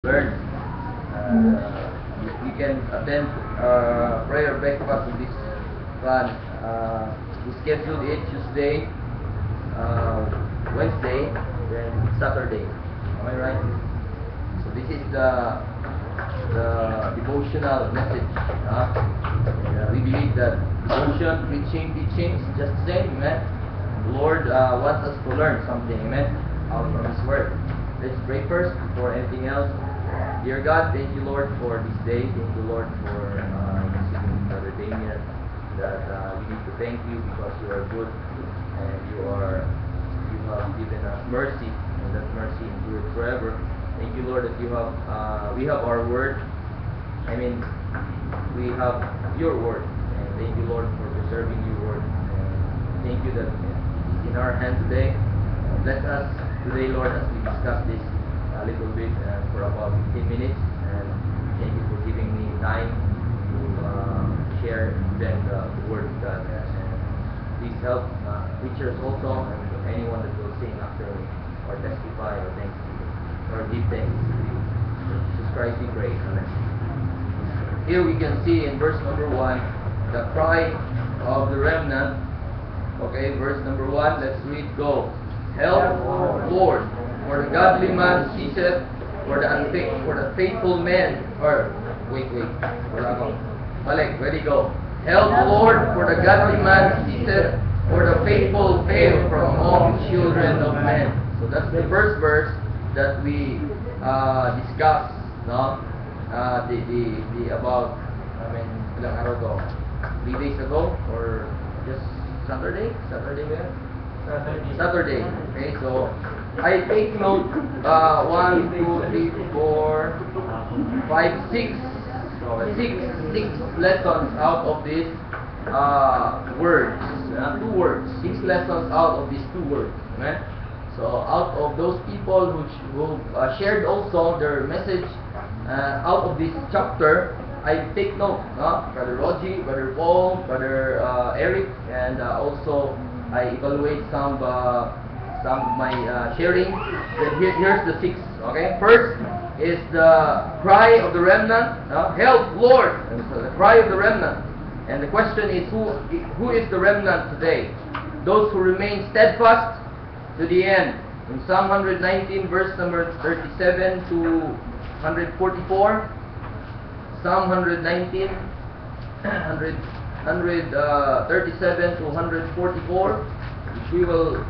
learn. We can attend prayer breakfast in this plan. We scheduled it Tuesday, Wednesday, then Saturday. Am I right? So this is the devotional message. We believe that devotion, preaching, teaching is just the same. Amen. The Lord wants us to learn something. Amen. Out from His Word. Let's pray first before anything else. Dear God, thank you, Lord, for this day. Thank you, Lord, for using Brother Damien. That we need to thank you because you are good and you have given us mercy, and that mercy endures forever. Thank you, Lord, that we have our word. I mean, we have your word, and thank you, Lord, for preserving your word. And thank you that it's in our hand today. Bless us today, Lord, as we discuss this a little bit for about 15 minutes, and thank you for giving me time to share then the word of God. And please help preachers also, and anyone that will sing after me, or testify, or thanksgiving, or give thanks to you. In Jesus Christ we pray. Amen. Here we can see in verse number 1, the cry of the remnant. Okay, verse number 1, let's read, go. Help, Lord, for the godly man ceaseth, for the faithful man, or, wala ako. Balik, ready, go. Help, Lord, for the godly man ceaseth, for the faithful fail from among the children of men. So that's the first verse that we discussed, no? The about, ilang araw to? 3 days ago, or just Saturday ba? Saturday. Okay, so I take note 1, 2, 3, 4, 5, 6. So 6 lessons out of these words. 2 words. 6 lessons out of these 2 words. Okay? So out of those people who shared also their message out of this chapter, I take note. Brother Rogie, Brother Paul, Brother Eric, and also I evaluate some of my sharing. Then here's the 6. Okay, first is the cry of the remnant. Help, Lord! And so the cry of the remnant. And the question is, who is the remnant today? Those who remain steadfast to the end. In Psalm 119, verse number 37 to 144. Psalm 119, 37 to 144, which we will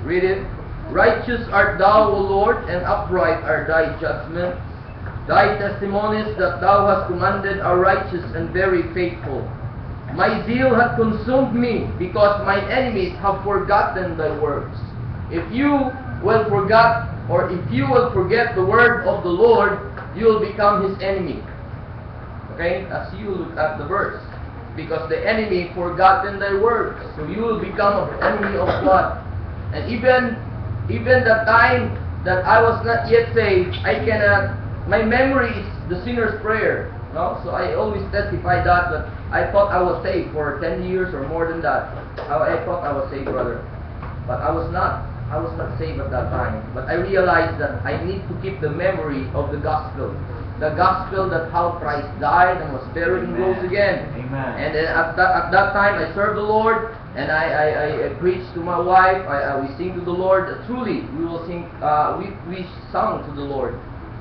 read it. Righteous art thou, O Lord, and upright are thy judgments. Thy testimonies that thou hast commanded are righteous and very faithful. My zeal hath consumed me, because mine enemies have forgotten thy words. If you will forget the word of the Lord, you will become his enemy. Okay, as you look at the verse, because the enemy forgotten thy words, so you will become an enemy of God. And even the time that I was not yet saved, my memory is the sinner's prayer. No? So I always testify that I thought I was saved for 10 years or more than that. I thought I was saved, brother, but I was not. I was not saved at that time. But I realized that I need to keep the memory of the gospel. The gospel that how Christ died and was buried and rose again. Amen. And then at that time I served the Lord, and I preached to my wife. We sing to the Lord. Truly, we will sing. We sung to the Lord.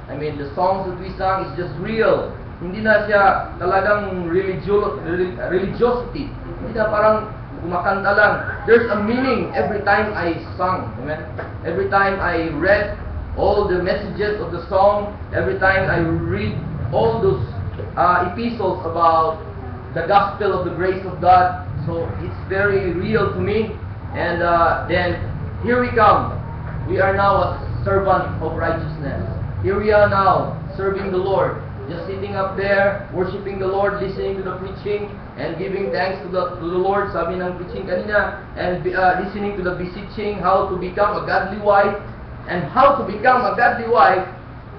I mean, the songs that we sang is just real. Hindi na siya talagang religiosity. Hindi na parang kumakanta lang. There's a meaning every time I sung. Amen. Every time I read all the messages of the song, every time I read all those epistles about the gospel of the grace of God, so it's very real to me. And then here we come. We are now a servant of righteousness. Here we are now serving the Lord, just sitting up there, worshiping the Lord, listening to the preaching, and giving thanks to the Lord, sabi ng preaching kanina, and listening to the beseeching, how to become a godly wife, and how to become a godly wife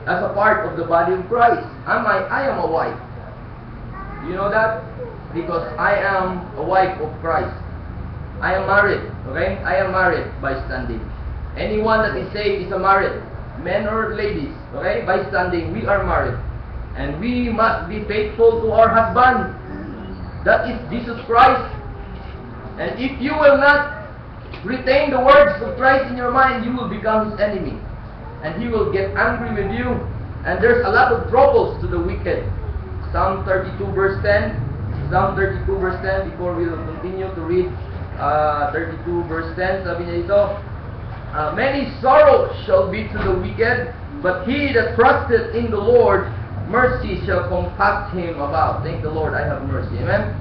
as a part of the body of Christ. I am a wife. You know that? Because I am a wife of Christ. I am married, okay? I am married by standing. Anyone that is saved is a married. men or ladies, okay, by standing, we are married. And we must be faithful to our husband. That is Jesus Christ. And if you will not retain the words of Christ in your mind, you will become his enemy. And he will get angry with you. And there's a lot of troubles to the wicked. Psalm 32 verse 10. Psalm 32 verse 10, before we will continue to read 32 verse 10, sabi niya ito, many sorrows shall be to the wicked, but he that trusteth in the Lord, mercy shall compass him about. Thank the Lord, I have mercy. Amen?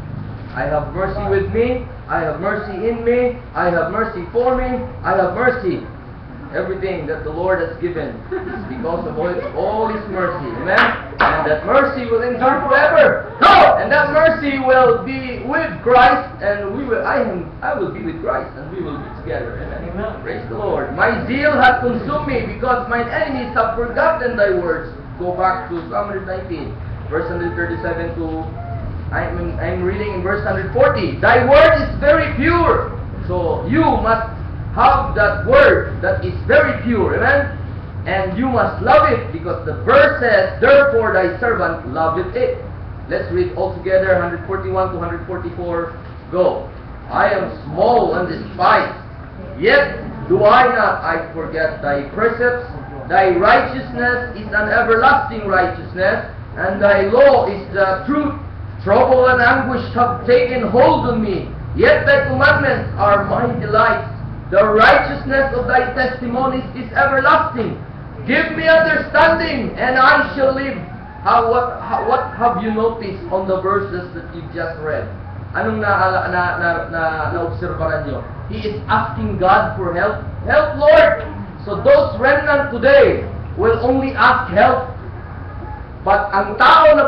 I have mercy with me. I have mercy in me. I have mercy for me. I have mercy. Everything that the Lord has given is because of all his mercy. Amen? And that mercy will endure forever. No! And that mercy will be with Christ, and I will be with Christ, and we will be together. Amen? Amen. Praise the Lord. My zeal hath consumed me, because mine enemies have forgotten thy words. Go back to Psalm 119, verse 137 to, I'm reading in verse 140. Thy word is very pure. So you must have that word that is very pure. Amen? And you must love it, because the verse says, therefore thy servant loveth it. Let's read all together, 141 to 144. Go. I am small and despised, yet do I forget thy precepts. Thy righteousness is an everlasting righteousness, and thy law is the truth. Trouble and anguish have taken hold on me, yet thy commandments are my delights. The righteousness of thy testimonies is everlasting. Give me understanding, and I shall live. What have you noticed on the verses that you just read? Anong na-obserbahan nyo? He is asking God for help. Help, Lord! So those remnant today will only ask help. But ang tao na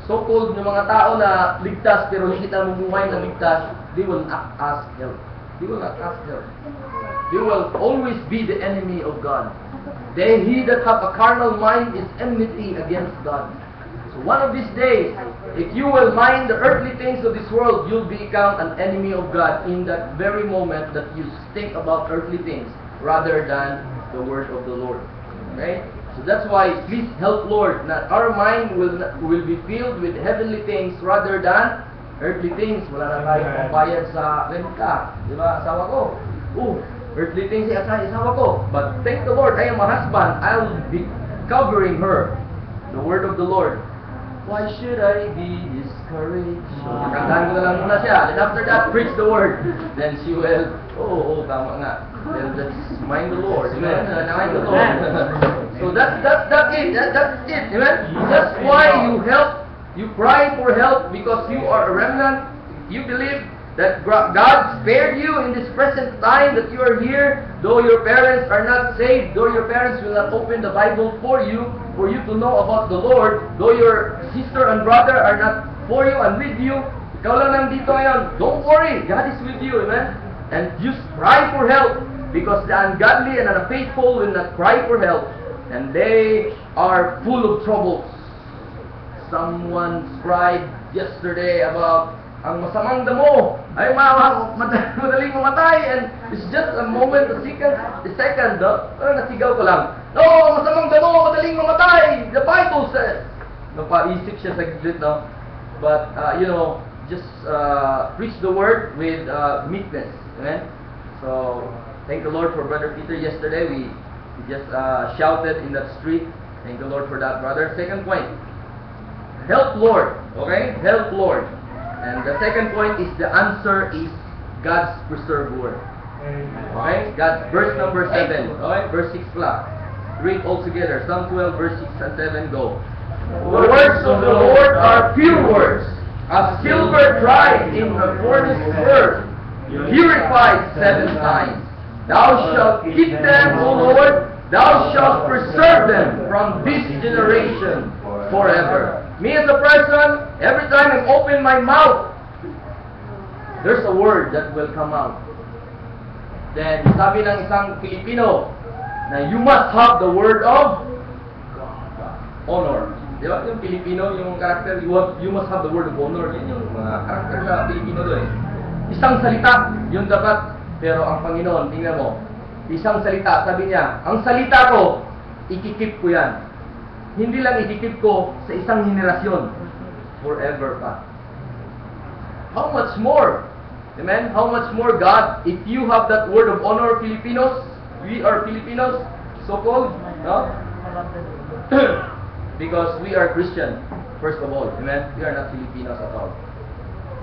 so-called ng mga tao na ligtas pero hindi na mumuhay na ligtas, they will not ask help. They will not ask help. They will always be the enemy of God. He that hath a carnal mind is enmity against God. So one of these days, if you will mind the earthly things of this world, you'll become an enemy of God in that very moment that you think about earthly things rather than the word of the Lord. Okay? So that's why, please help Lord, that our mind will be filled with heavenly things rather than earthly things. Wala na tayong pambayad sa renta. Di ba? Asawa ko. Earthly things asawa ko. But thank the Lord, I am a husband. I will be covering her. The word of the Lord. Why should I be discouraged? So, kakantahan ko na lang muna siya. Then after that, preach the word. Then she will, tama nga. Then let's mind the Lord. Amen? Mind the Lord. So that's it. That's it. Amen? That's why you help. You cry for help because you are a remnant. You believe that God spared you in this present time that you are here, though your parents are not saved, though your parents will not open the Bible for you to know about the Lord, though your sister and brother are not for you and with you, ikaw lang nandito ngayon. Don't worry, God is with you, amen? And just cry for help, because the ungodly and unfaithful will not cry for help, and they are full of troubles. Someone cried yesterday about ang masamang damo ay madaling mamatay, and it's just a moment, a second, nasigaw ko lang. No, masamang damo, madaling mamatay. The Bible says. Napaisip siya sa gitlit, no? But, just preach the word with meekness. Amen? So, thank the Lord for Brother Peter yesterday. We just shouted in that street. Thank the Lord for that, brother. Second point. Help Lord. Okay? Help Lord. And the second point is the answer is God's preserved word. Okay? God's verse number 7. Okay? Verse 6 plus. Read all together. Psalm 12, verse 6 and 7. Go. The words of the Lord are pure words, as silver tried in the furnace of earth, purified 7 times. Thou shalt keep them, O Lord. Thou shalt preserve them from this generation forever. Me as a person, every time I open my mouth, there's a word that will come out. Then, sabi ng isang Filipino, na you must have the word of honor. Di ba? Yung Filipino, yung karakter, you must have the word of honor. Yun yung mga karakter sa Filipino doon. Isang salita, yun dapat. Pero ang Panginoon, tingnan mo, isang salita, sabi niya, ang salita ko ikikip ko yan. Hindi lang ikikip ko sa isang henerasyon, forever pa. How much more? Amen? How much more, God, if you have that word of honor, Filipinos, we are Filipinos, so-called, no? Because we are Christian, first of all, amen? We are not Filipinos at all.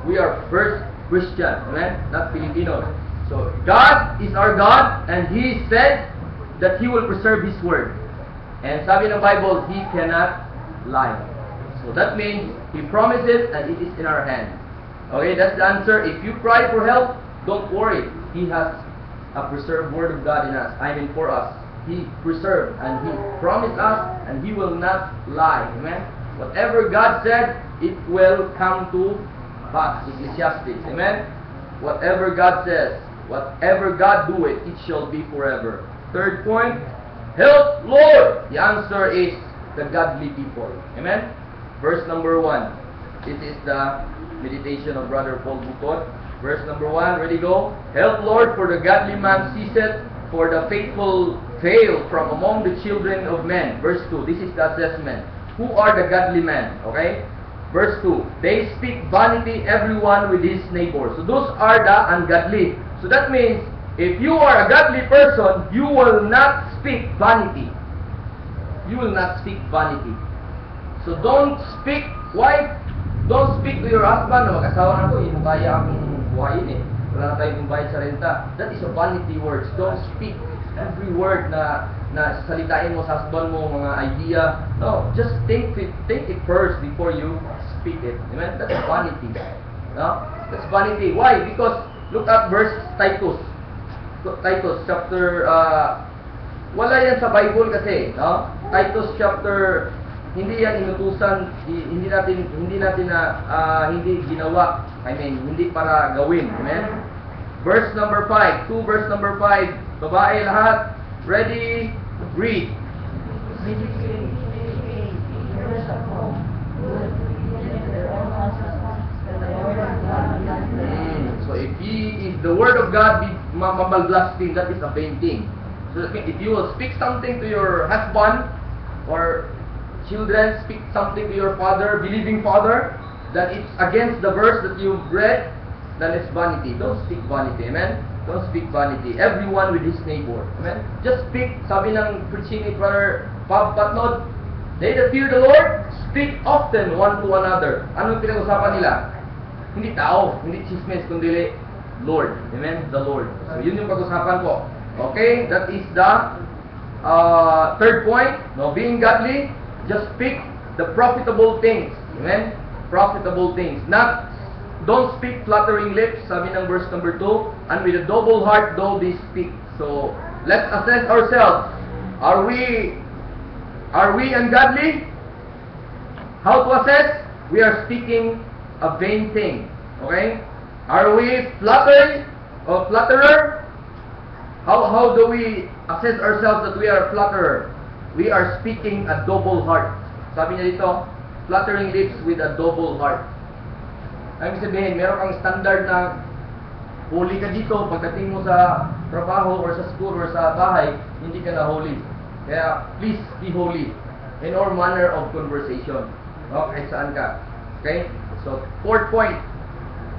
We are first Christian, amen? Not Filipinos. So, God is our God, and He said that He will preserve His word. And sabi ng Bible, He cannot lie. So that means He promises and it is in our hands. Okay, that's the answer. If you cry for help, don't worry. He has a preserved word of God in us. I mean for us. He preserved and He promised us and He will not lie. Amen? Whatever God said, it will come to pass. Ecclesiastes. Amen? Whatever God says, whatever God do it, it shall be forever. Third point, help, Lord. The answer is the godly people. Amen? Verse number 1. This is the meditation of Brother Paul Bukod. Verse number 1, ready, go. Help, Lord, for the godly man ceaseth, for the faithful fail from among the children of men. Verse 2, this is the assessment. Who are the godly men? Okay? Verse 2, they speak vanity, everyone with his neighbor. So those are the ungodly. So that means, if you are a godly person, you will not speak vanity. You will not speak vanity. So don't speak, wife, don't speak to your husband na mag-asawa na ko, hindi mo kaya akong buhayin eh. Wala na tayong bayad sa renta. That is a vanity words. Don't speak every word na salitain mo sa husband mo, mga idea. No, just think it first before you speak it. Amen? That's vanity. No? That's vanity. Why? Because look at verse Titus. Titus chapter, wala yan sa Bible kasi, no? Titus chapter, hindi yan inutusan, hindi natin na hindi ginawa. I mean, hindi para gawin. Amen? Verse number 5, 2 verse number 5, babae lahat, ready, read. So if the word of God be mabalblasting, that is a vain thing. So if you will speak something to your husband or children, speak something to your father, believing father, that it's against the verse that you've read, then it's vanity. Don't speak vanity, amen? Don't speak vanity. Everyone with his neighbor, amen? Just speak, sabi ng preaching ni Brother Bob Batnod, they that fear the Lord, speak often one to another. Anong pinag-usapan nila? Hindi tao, hindi chismes, kundi Lord, amen? The Lord. So yun yung pag-usapan ko. Okay, that is the third point. No, being godly, just speak the profitable things. Amen? Profitable things. Don't speak flattering lips, sabi ng verse number 2, and with a double heart though they speak. So, let's assess ourselves. Are we ungodly? How to assess? We are speaking a vain thing. Okay? Are we flattering or flatterer? How do we assess ourselves that we are a flatterer? We are speaking a double heart. Sabi niya dito, flattering lips with a double heart. Ang sabihin, meron kang standard na holy ka dito, pagdating mo sa trabaho or sa school or sa bahay, hindi ka na holy. Kaya, please be holy in all manner of conversation. No? Kahit saan ka. Okay? So, fourth point.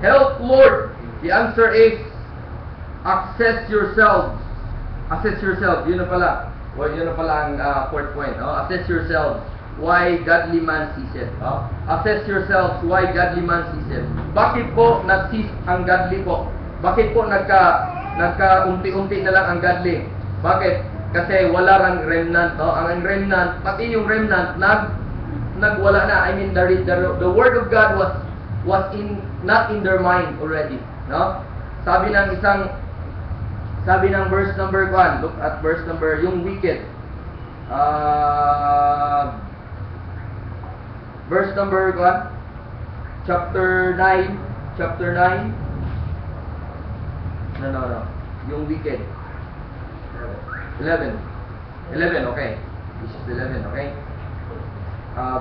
Help, Lord. The answer is, assess yourselves. Assess yourself. Yun na pala. Well, yun na pala ang fourth point. Assess yourselves. Why godly man ceaseth. Assess yourselves why godly man ceaseth. Bakit po nag-cease ang godly po? Bakit po nagka-unti-unti na lang ang godly? Bakit? Kasi wala rang remnant. No? Ang remnant, pati yung remnant, nagwala na. I mean, the word of God was not in their mind already. No? Sabi ng verse number 1, look at verse number, yung wicked. Verse number 1, chapter 9. No. Yung wicked. 11, okay. This is 11, okay.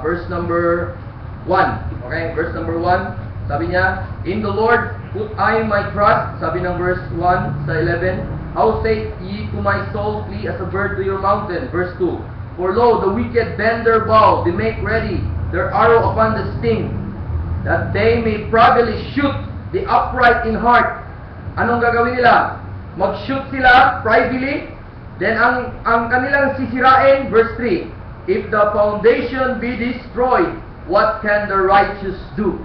Verse number 1, okay. Verse number 1, sabi niya, in the Lord put I my trust. Sabi ng verse 1 sa 11, how say ye to my soul, flee as a bird to your mountain. Verse 2, For lo, the wicked bend their bow, they make ready their arrow upon the sting, that they may privily shoot the upright in heart. Anong gagawin nila? Mag-shoot sila privately, then ang kanilang sisirain, verse 3, if the foundation be destroyed, what can the righteous do?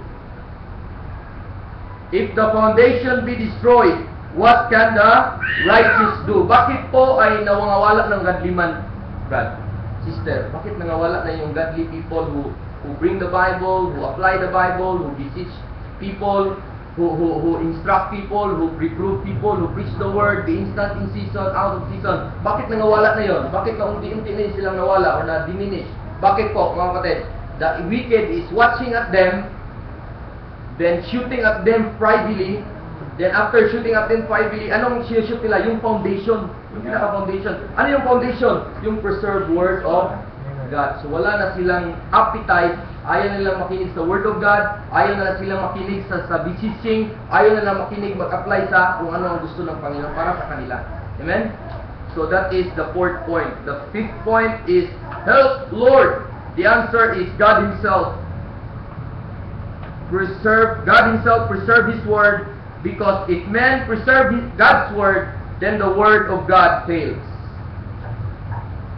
If the foundation be destroyed, what can the righteous do? Bakit po ay nawawala ng godlyman, brad? Sister, bakit nawawala na yung godly people who bring the Bible, who apply the Bible, who beseech people, who instruct people, who reprove people, who preach the word, be instant in season, out of season? Bakit nawawala na yon? Bakit na unti-unti na silang nawala or na-diminish? Bakit po, mga kapatid? The wicked is watching at them, then shooting at them privately. Then after shooting at them privately, anong shoot nila? Yung foundation. Yung pinaka-foundation. Ano yung foundation? Yung preserved word of God. So wala na silang appetite. Ayaw nilang makinig sa word of God. Ayaw na silang makinig sa beseeching. Ayaw na lang makinig, mag-apply sa kung ano ang gusto ng Panginoon para sa kanila. Amen? So that is the fourth point. The fifth point is, help, Lord. The answer is God Himself. God Himself preserve His word. Because if man preserve God's word, then the word of God fails.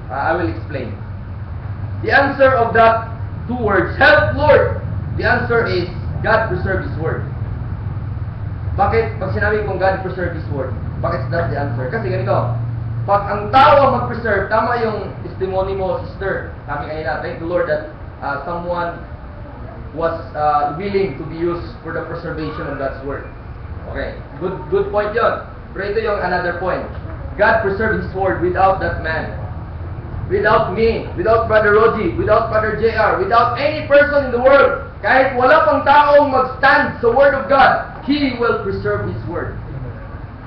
I will explain. The answer of that two words, help Lord, the answer is God preserve His word. Bakit? Pag sinabi kong God preserve His word, bakit that's the answer? Kasi ganito, pag ang tao mag-preserve, tama yung testimony mo, sister. Sabi kanina, thank the Lord that someone was willing to be used for the preservation of God's word. Okay, good point yun. Pero ito yung another point. God preserved His word without that man. Without me, without Brother Roji, without Brother JR, without any person in the world. Kahit wala pang taong mag-stand sa word of God, He will preserve His word.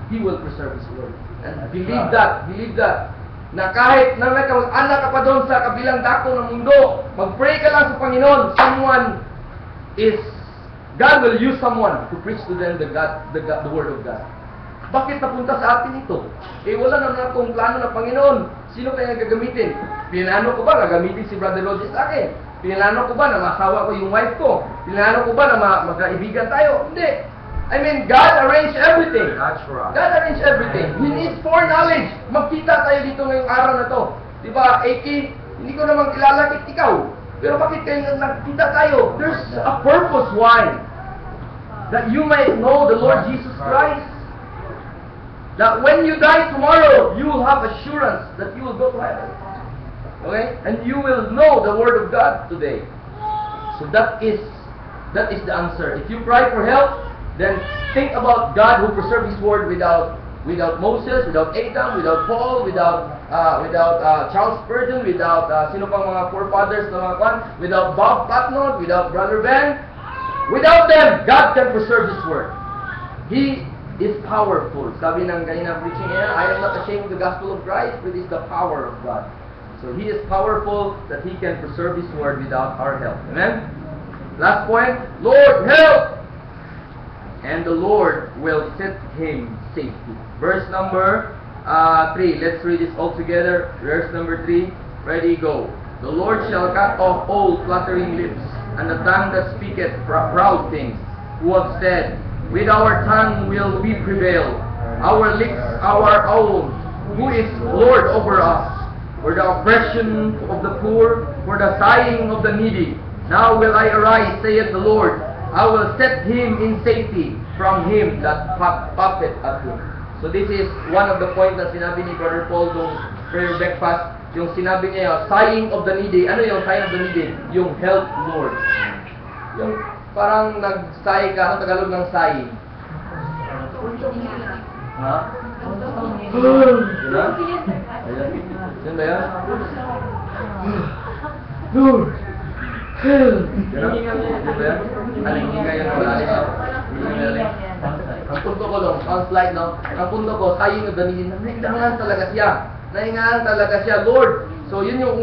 He will preserve His word. And believe that, na kahit na may anak ka pa doon sa kabilang dako ng mundo, mag-pray ka lang sa Panginoon, God will use someone to preach to them the word of God. Bakit napunta sa atin ito? Wala naman akong plano ng Panginoon. Sino kaya gagamitin? Pinano ko ba gagamitin si Brother Roger sa akin? Pinano ko ba na masawa ko yung wife ko? Pinano ko ba na magkaibigan tayo? Hindi. I mean, God arranged everything. That's right. God arranged everything. He needs foreknowledge. Magkita tayo dito ngayong araw na to. Diba, Aki, hindi ko naman kilala ikaw. Pero bakit kayo nagkita tayo? There's a purpose why. That you might know the Lord Jesus Christ. That when you die tomorrow, you will have assurance that you will go to heaven. Okay? And you will know the Word of God today. So that is the answer. If you cry for help, then think about God who preserved His Word without Moses, without Adam, without Paul, without Charles Spurgeon, without sino pang mga forefathers na mga kwan, without Bob Patnod, without Brother Ben. Without them, God can preserve His word. He is powerful. Sabi ng kanina preaching niya, I am not ashamed of the gospel of Christ, but it is the power of God. So He is powerful that He can preserve His word without our help. Amen? Last point, Lord, help! And the Lord will set him safety. Verse number 3. Let's read this all together. Verse number 3. Ready, go. The Lord shall cut off all flattering lips, and the tongue that speaketh proud things, who have said, with our tongue will we prevail, our lips our own, who is Lord over us, for the oppression of the poor, for the sighing of the needy. Now will I arise, saith the Lord, I will set him in safety from him that puffeth at him. So this is one of the points na sinabi ni Brother Paul nung prayer breakfast. Yung sinabi niya, sighing of the needy. Ano yung sighing of the needy? Yung help, Lord. Yung parang nag-sigh ka. Ano Tagalog ng sighing? Ha? Yun na? Ayan. Yun ba yan? Lord! Help! Yun ba yan? Alingin kayo ng malalim. Ang punto ko lang, ang slide no? Ang punto ko, sighing of the needy. Nahingangan talaga siya. Nahingahan talaga siya, Lord. So, yun yung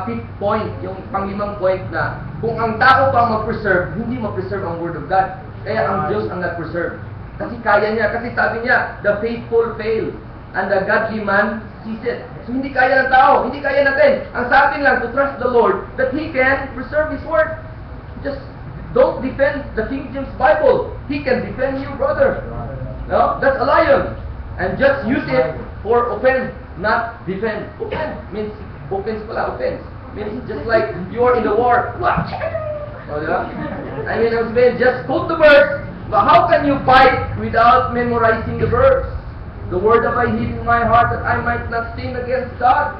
fifth point, yung panglimang point na kung ang tao pa mag-preserve, hindi ma-preserve ang Word of God. Kaya ang Diyos ang nag-preserve. Kasi kaya niya. Kasi sabi niya, the faithful fail, and the godly man Jesus. So hindi kaya ng tao, hindi kaya natin. Ang sa atin lang to trust the Lord that He can preserve His word. Just don't defend the King James Bible. He can defend you, brother. No? That's a lion. And just use it for offense, not defend. Offense means offense pala, offense. Means just like you are in the war. Oh, diba? I mean, I was saying, just quote the verse. But how can you fight without memorizing the verse? The word have I hid in my heart that I might not sin against God.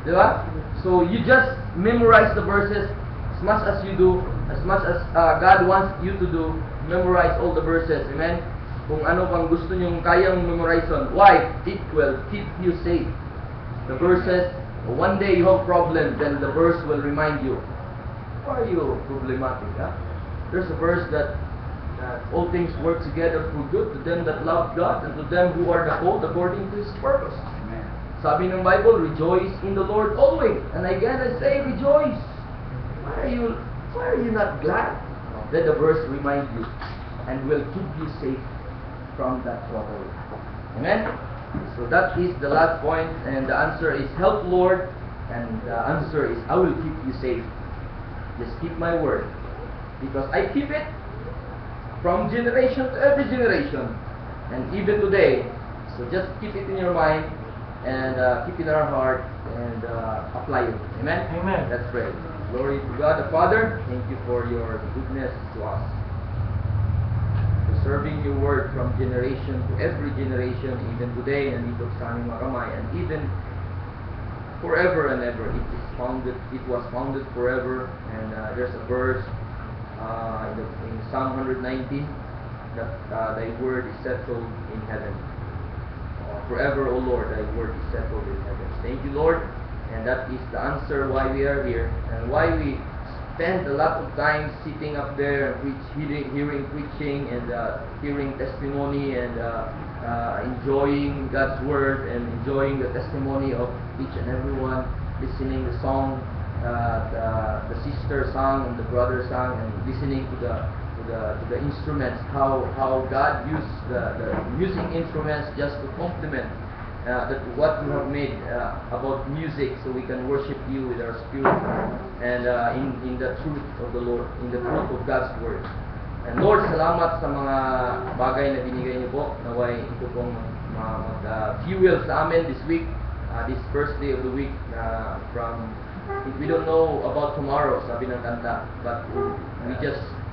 Diba? So you just memorize the verses as much as you do, as much as God wants you to do. Memorize all the verses. Amen? Kung ano pang gusto nyong kayang memorization. Why? It will keep you safe. The verses, one day you have problems, then the verse will remind you. Why are you problematic? Huh? There's a verse that all things work together for good to them that love God and to them who are the called according to His purpose. Amen. Sabi ng Bible, rejoice in the Lord always. And again I say, rejoice. Why are you not glad? Let the verse remind you and will keep you safe from that trouble. Amen? So that is the last point, and the answer is help, Lord, and the answer is I will keep you safe. Just keep my word, because I keep it from generation to every generation, and even today. So just keep it in your mind, and keep it in our heart, and apply it. Amen? Amen. Let's pray. Glory to God the Father. Thank you for your goodness to us. Preserving your word from generation to every generation, even today, and ito sa aming maramay, and even forever and ever. It was founded forever, and there's a verse in Psalm 119 that thy word is settled in heaven. Forever, O Lord, thy word is settled in heaven. Thank you, Lord, and that is the answer why we are here, and why we spend a lot of time sitting up there and hearing preaching and hearing testimony and enjoying God's word and enjoying the testimony of each and everyone, listening the song the sister sang and the brother sang, and listening to the instruments, how God used the music instruments just to complement what you have made about music, so we can worship you with our spirit and in the truth of the Lord, in the truth of God's word. And Lord, salamat sa mga bagay na binigay niyo po, naway ito pong mag-fuel sa amin this week, this first day of the week, from we don't know about tomorrow, sabi ng kanta, but we just